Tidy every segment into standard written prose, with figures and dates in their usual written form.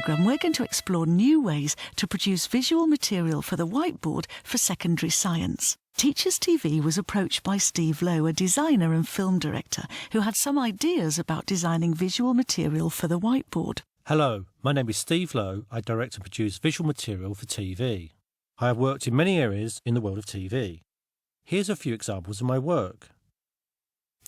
programme, we're going to explore new ways to produce visual material for the whiteboard for secondary science. Teachers TV was approached by Steve Lowe, a designer and film director, who had some ideas about designing visual material for the whiteboard. Hello, my name is Steve Lowe. I direct and produce visual material for TV. I have worked in many areas in the world of TV. Here's a few examples of my work.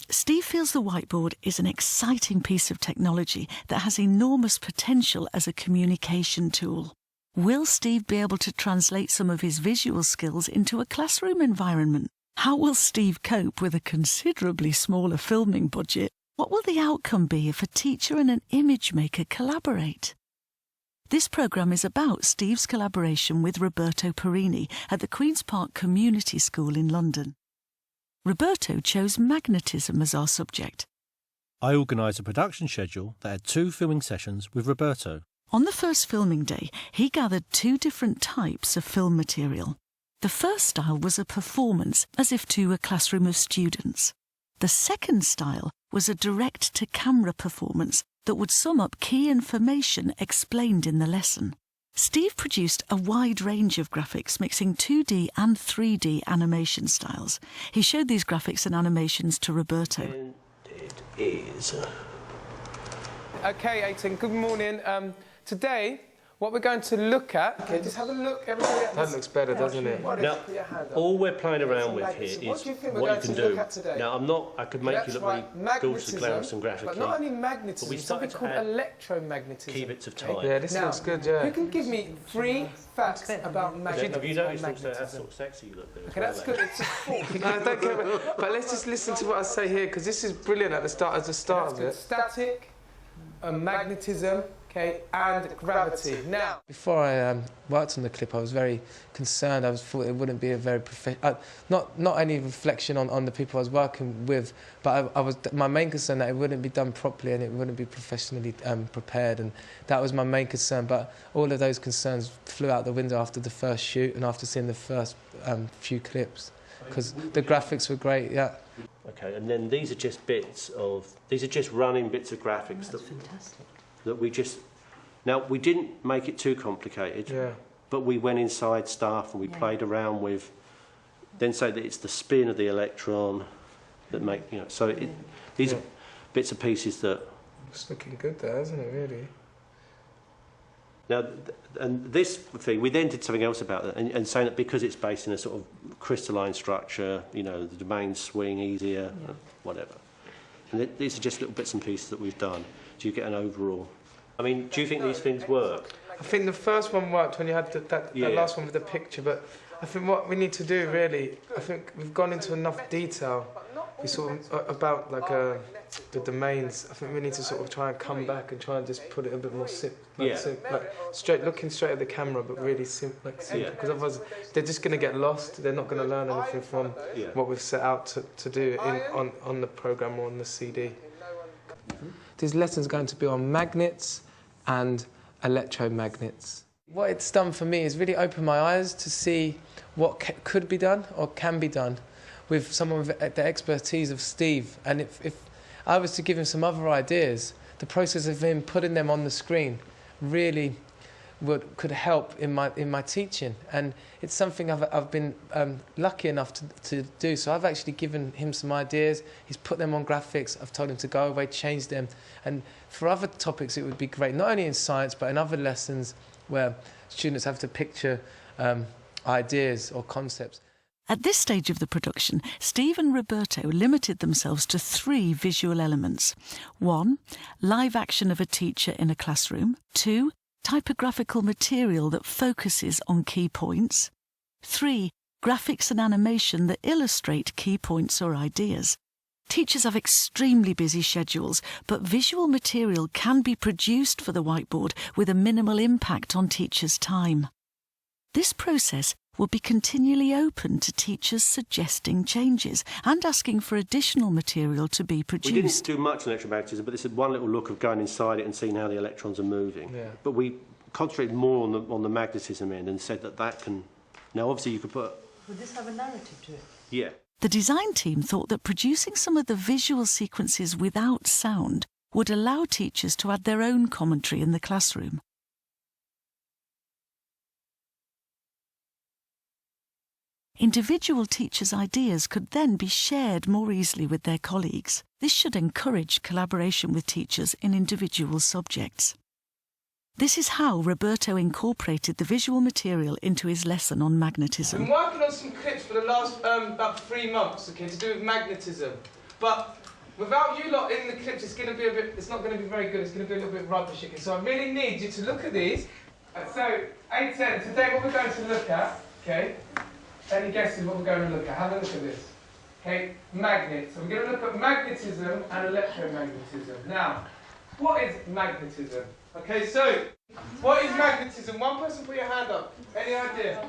Steve feels the whiteboard is an exciting piece of technology that has enormous potential as a communication tool. Will Steve be able to translate some of his visual skills into a classroom environment? How will Steve cope with a considerably smaller filming budget? What will the outcome be if a teacher and an image maker collaborate? This programme is about Steve's collaboration with Roberto Perini at the Queen's Park Community School in London. Roberto chose magnetism as our subject. I organised a production schedule that had 2 filming sessions with Roberto. On the first filming day, he gathered 2 different types of film material. The first style was a performance, as if to a classroom of students. The second style was a direct-to-camera performance that would sum up key information explained in the lesson. Steve produced a wide range of graphics, mixing 2D and 3D animation styles. He showed these graphics and animations to Roberto. And it is. Okay, 18, good morning. Today, what we're going to look at... Okay, just have a look, everybody. That looks better, doesn't it? Now, all we're playing around with here is what you can do. Now, I could make you look really gorgeous and glamorous and graphically. But not only magnetism, but we something called electromagnetism. Key bits of time. Yeah, this looks good, yeah. You can give me 3 facts about magnetism. Have you noticed also how sort of sexy you look there? Okay, that's good. It's a 4. No, I don't care but let's just listen to what I say here, because this is brilliant at the start, as the start of it. Static, magnetism, okay, and gravity. Now, before I worked on the clip, I was very concerned. I thought it wouldn't be a very not any reflection on the people I was working with, but I was my main concern that it wouldn't be done properly and it wouldn't be professionally prepared, and that was my main concern. But all of those concerns flew out the window after the first shoot and after seeing the first few clips, because the graphics were great. Yeah. Okay, and then these are just running bits of graphics that we just... Now, we didn't make it too complicated, yeah, but we went inside stuff and we played around with, then say that it's the spin of the electron that make, so these are bits and pieces that... It's looking good there, isn't it, really? Now, and this thing, we then did something else about it, and saying that because it's based in a sort of crystalline structure, the domains swing easier, whatever. And these are just little bits and pieces that we've done. Do you get an overall? I mean, do you think these things work? I think the first one worked when you had that last one with the picture, but I think what we need to do really, I think we've gone into enough detail. We sort of about like the domains. I think we need to sort of try and come back and try and just put it a bit more looking straight at the camera, but really simple. Because otherwise they're just going to get lost. They're not going to learn anything from what we've set out to do on the programme or on the CD. This lesson's going to be on magnets and electromagnets. What it's done for me is really open my eyes to see what could be done or can be done with some of the expertise of Steve. And if I was to give him some other ideas, the process of him putting them on the screen really could help in my teaching. And it's something I've been lucky enough to do. So I've actually given him some ideas. He's put them on graphics. I've told him to go away, change them. And for other topics, it would be great, not only in science, but in other lessons where students have to picture ideas or concepts. At this stage of the production, Steve and Roberto limited themselves to 3 visual elements. 1, live action of a teacher in a classroom. 2, typographical material that focuses on key points. 3, graphics and animation that illustrate key points or ideas. Teachers have extremely busy schedules, but visual material can be produced for the whiteboard with a minimal impact on teachers' time. This process will be continually open to teachers suggesting changes and asking for additional material to be produced. We didn't do much on electromagnetism, but this is one little look of going inside it and seeing how the electrons are moving. Yeah. But we concentrated more on the magnetism end and said that can... Now, obviously, you could put... Would this have a narrative to it? Yeah. The design team thought that producing some of the visual sequences without sound would allow teachers to add their own commentary in the classroom. Individual teachers' ideas could then be shared more easily with their colleagues. This should encourage collaboration with teachers in individual subjects. This is how Roberto incorporated the visual material into his lesson on magnetism. I've been working on some clips for the last about 3 months, okay, to do with magnetism. But without you lot in the clips, it's not going to be very good. It's going to be a little bit rubbish. Okay? So I really need you to look at these. So, 8:10. Today, what we're going to look at, okay? Any guesses what we're going to look at? Have a look at this. Okay, magnets. So we're going to look at magnetism and electromagnetism. Now, what is magnetism? Okay, so what is magnetism? One person put your hand up. Any idea?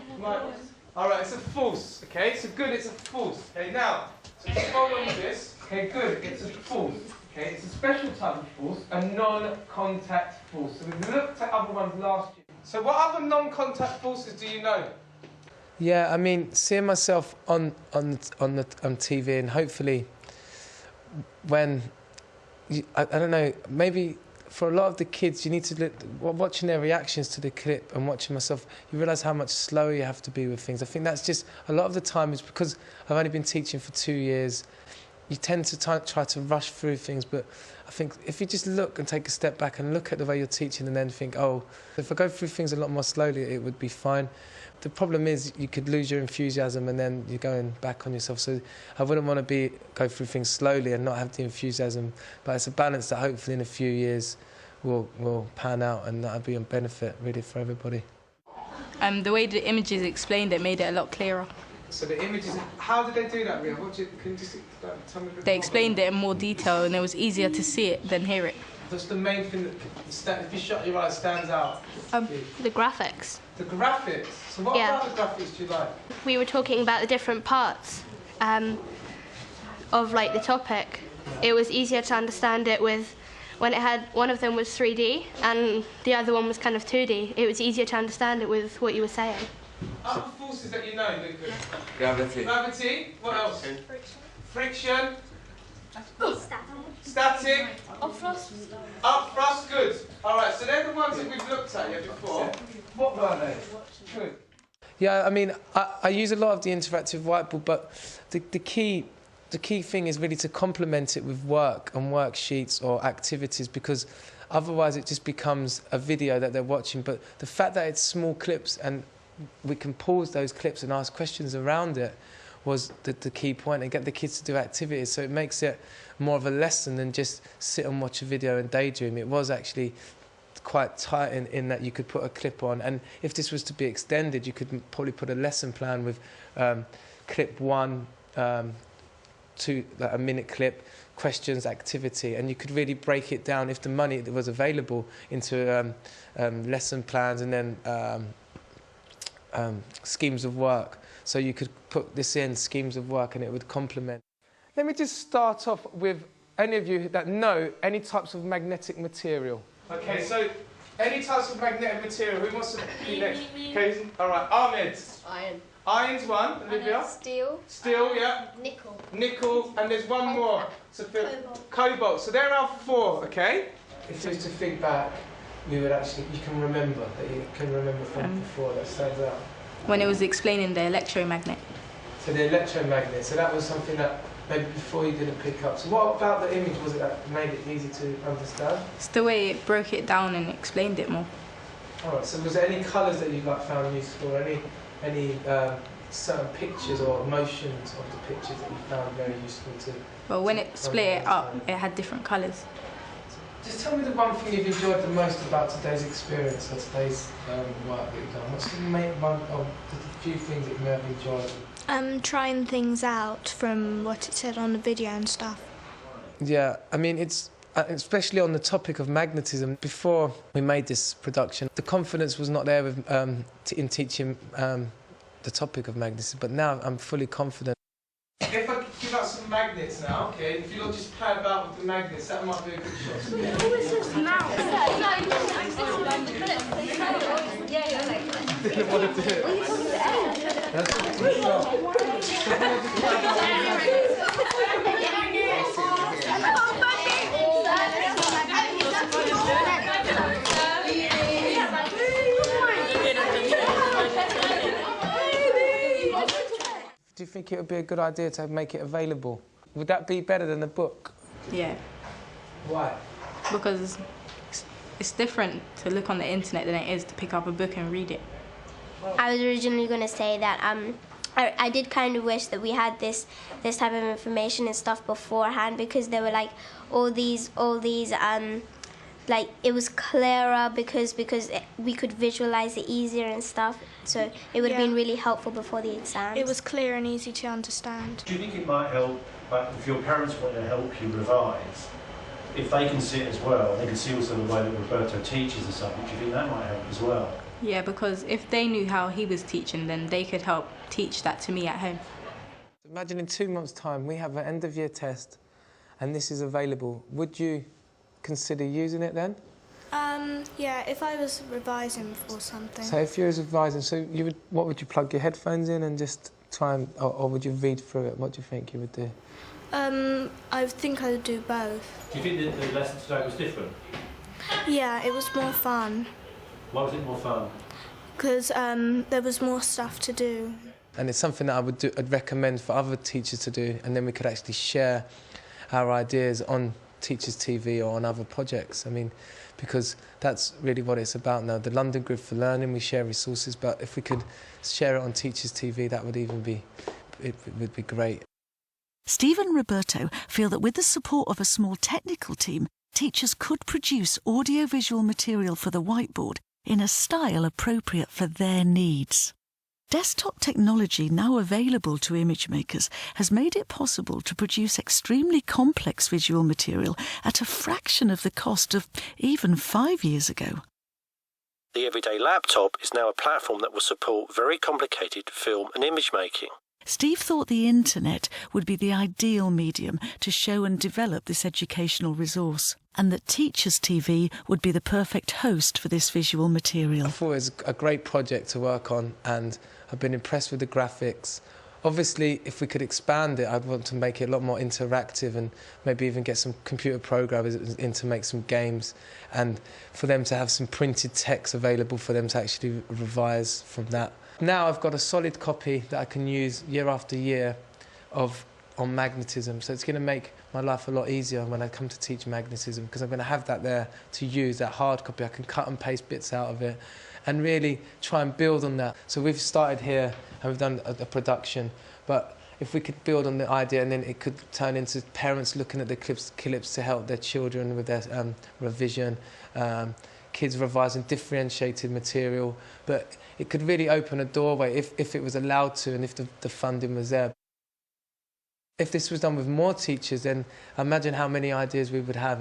All right, it's a force. Okay, so good. It's a force. Okay, now, so just hold on with this. Okay, good. It's a force. Okay, it's a special type of force, a non-contact force. So we've looked at other ones last year. So what other non-contact forces do you know? Yeah, I mean, seeing myself on the TV, and hopefully, when I don't know, maybe for a lot of the kids, you need to look, watching their reactions to the clip and watching myself, you realise how much slower you have to be with things. I think that's just a lot of the time is because I've only been teaching for 2 years. You tend to try to rush through things, but I think if you just look and take a step back and look at the way you're teaching and then think, oh, if I go through things a lot more slowly, it would be fine. The problem is you could lose your enthusiasm and then you're going back on yourself. So I wouldn't want to go through things slowly and not have the enthusiasm. But it's a balance that hopefully in a few years will pan out, and that'll be a benefit really for everybody. The way the images explained it made it a lot clearer. So the images, how did they do that, Ria? Can you just tell me a bit They more explained it in more detail and it was easier to see it than hear it. That's the main thing that, if you shut your eyes, stands out. The graphics. The graphics? So what about the graphics do you like? We were talking about the different parts of like the topic. It was easier to understand it with when it had one of them was 3D and the other one was kind of 2D. It was easier to understand it with what you were saying. Other forces that you know, Lucas? Gravity. Gravity. What else? Friction. Static. Static. Upthrust. Upthrust. Good. All right. So they're the ones that we've looked at here before. What were they? Good. Yeah, I mean, I use a lot of the interactive whiteboard, but the key thing is really to complement it with work and worksheets or activities, because otherwise it just becomes a video that they're watching. But the fact that it's small clips and we can pause those clips and ask questions around it was the key point, and get the kids to do activities. So it makes it more of a lesson than just sit and watch a video and daydream. It was actually quite tight in that you could put a clip on, and if this was to be extended, you could probably put a lesson plan with clip 1 to like a minute clip, questions, activity, and you could really break it down if the money was available into lesson plans and then schemes of work. So you could put this in, schemes of work, and it would complement. Let me just start off with any of you that know any types of magnetic material. Okay, so any types of magnetic material, who wants to be next? Okay, all right, Ahmed. Iron. Iron's one, Olivia. Steel. Steel, yeah. Nickel. Nickel, and there's one more. Cobalt. Cobalt. So there are 4, okay? If you was to think back, you can remember from before, that stands out. When it was explaining the electromagnet. So the electromagnet, so that was something that maybe before you didn't pick up. So what about the image was it that made it easy to understand? It's the way it broke it down and explained it more. Alright, so was there any colours that you found useful, or any certain pictures or emotions of the pictures that you found very useful to? Well, when it split it up, it had different colours. Just tell me the one thing you've enjoyed the most about today's experience or today's work that you've done. What's the main one of the few things that you may have enjoyed? Trying things out from what it said on the video and stuff. Yeah, I mean, it's especially on the topic of magnetism. Before we made this production, the confidence was not there with, in teaching the topic of magnetism, but now I'm fully confident. If I give out some magnets now, okay, if you all just play about with the magnets, that might be a good shot. Didn't want to do it. That's think it would be a good idea to make it available? Would that be better than a book? Yeah. Why? Because it's different to look on the internet than it is to pick up a book and read it. I was originally going to say that I did kind of wish that we had this type of information and stuff beforehand, because there were like all these like it was clearer because we could visualize it easier and stuff, so it would have been really helpful before the exams. It was clear and easy to understand. Do you think it might help, like, if your parents want to help you revise, if they can see it as well, they can see also the way that Roberto teaches the subject, do you think that might help as well? Yeah, because if they knew how he was teaching, then they could help teach that to me at home. Imagine in 2 months' time we have an end-of-year test and this is available. Would you consider using it then? Yeah, if I was revising for something. So if you was revising, so what would you plug your headphones in and just try and, or would you read through it? What do you think you would do? I think I would do both. Do you think that the lesson today was different? Yeah, it was more fun. Why was it more fun? Because there was more stuff to do. And it's something that I'd recommend for other teachers to do, and then we could actually share our ideas on Teachers TV or on other projects. I mean, because that's really what it's about now. The London Grid for Learning, we share resources, but if we could share it on Teachers TV, that would even be, it would be great. Steve and Roberto feel that with the support of a small technical team, teachers could produce audiovisual material for the whiteboard in a style appropriate for their needs. Desktop technology now available to image makers has made it possible to produce extremely complex visual material at a fraction of the cost of even 5 years ago. The Everyday Laptop is now a platform that will support very complicated film and image making. Steve thought the internet would be the ideal medium to show and develop this educational resource, and that Teachers TV would be the perfect host for this visual material. I thought it was a great project to work on, and I've been impressed with the graphics. Obviously, if we could expand it, I'd want to make it a lot more interactive and maybe even get some computer programmers in to make some games, and for them to have some printed text available for them to actually revise from that. Now I've got a solid copy that I can use year after year on magnetism, so it's going to make my life a lot easier when I come to teach magnetism, because I'm going to have that there to use, that hard copy. I can cut and paste bits out of it and really try and build on that. So we've started here and we've done a production, but if we could build on the idea, and then it could turn into parents looking at the clips to help their children with their revision, kids revising differentiated material, but it could really open a doorway if it was allowed to and if the funding was there. If this was done with more teachers, then imagine how many ideas we would have.